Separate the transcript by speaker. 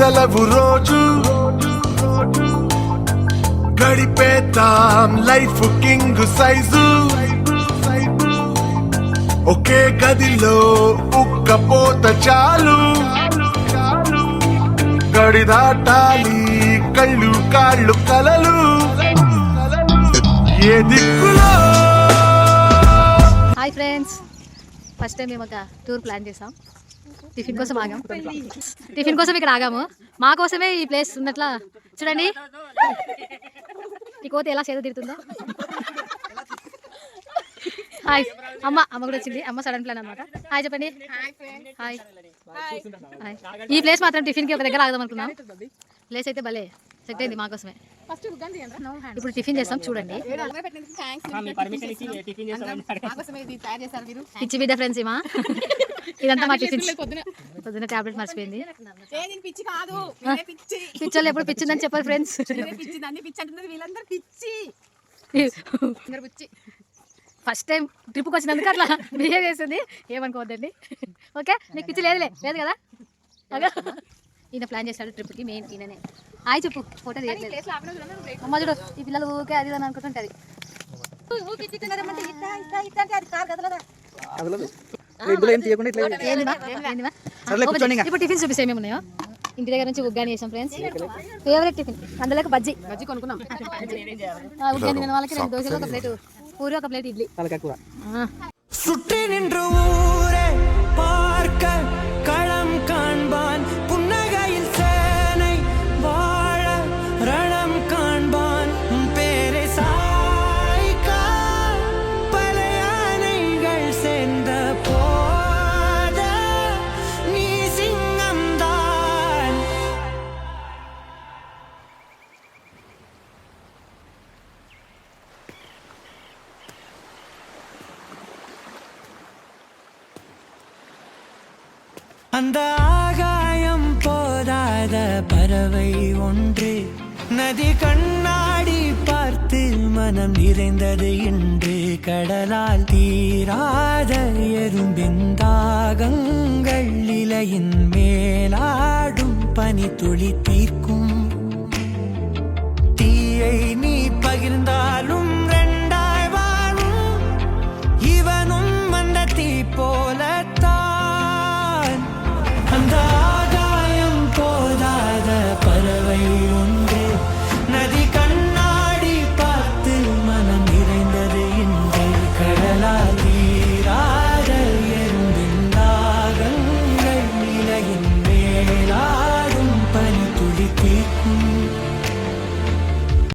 Speaker 1: సెలవు రోజు గడిపేతాం life king size ఒకే గదిలో ఉక్కపోత చాలు గడి దాటాలి కళ్ళు కాళ్ళు కలలు ఏ దిక్కులో.
Speaker 2: హాయ్ ఫ్రెండ్స్, ఫస్ట్ టైం మేము ఒక టూర్ ప్లాన్ చేసాం. టిఫిన్ కోసం ఆగాము. టిఫిన్ కోసం ఇక్కడ ఆగాము. మా కోసమే ఈ ప్లేస్ ఉన్నట్లా చూడండి. ఈ కోత ఎలా చేదు తిరుగుతుందో. హాయ్ అమ్మ కూడా వచ్చింది. అమ్మ సడన్ ప్లాన్ అనమాట. హాయ్ చెప్పండి. Hi hi. ఈ ప్లేస్ మాత్రం టిఫిన్కి ఒక దగ్గర ఆగదాం అనుకున్నాం. ప్లేస్ అయితే భలే సెట్ అయింది మాకోసమే. ఇప్పుడు టిఫిన్ చేస్తాం చూడండి. పిచ్చి బిడ్డ ఫ్రెండ్స్ ఏమా ఇదంతా మా టిఫిన్. పొద్దున్న టాబ్లెట్ మర్చిపోయింది. పిచ్చోళ్ళు ఎప్పుడు పిచ్చిందని చెప్పారు ఫ్రెండ్స్. ఫస్ట్ టైం ట్రిప్కి వచ్చినందుకు అట్లా బిహేవ్ చేస్తుంది. ఏమనుకోవద్దండి. ఓకే, నీకు పిచ్చి లేదు కదా. ఈయన ప్లాన్ చేస్తాడు ట్రిప్కి. మెయిన్ ఈయననే. హాయ్ చెప్పు. ఫోటో తీయట్లేదు అమ్మ. చూడు ఈ పిల్లలు ఊకే అది అని అనుకుంటుంటది. ఇప్పుడు టిఫిన్స్ చూపిస్తే ఏమేమి ఉన్నాయో. ఇంటి దగ్గర నుంచి ఉగ్గాని చేసాం ఫ్రెండ్స్. Favourite tiffin. అందులో బజ్జీ కొనుక్కున్నాం. ఉగ్గాని తిన వాళ్ళకి 2 దోశలు, ఒక ప్లేట్ పూరి, ఒక ప్లేట్ ఇడ్లీ.
Speaker 3: சுற்றி நின்று ஊரே பார்க்க களம் காண்பான் புன்னகையில் சேனை வாழ ரணம் காண்பான் பேரை சாய்க்க பல யானைகள் சேர்ந்த போத நீ சிங்கம்தான். அந்த ஆகாயம் போதாத பறவை ஒன்று நதி கண்ணாடி பார்த்து மனம் நிறைந்தது இன்று. கடலால் தீராத எறும்பின் தாகங்கள் இலையின் மேலாடும் பனி துளி தீர்க்கும். தீயை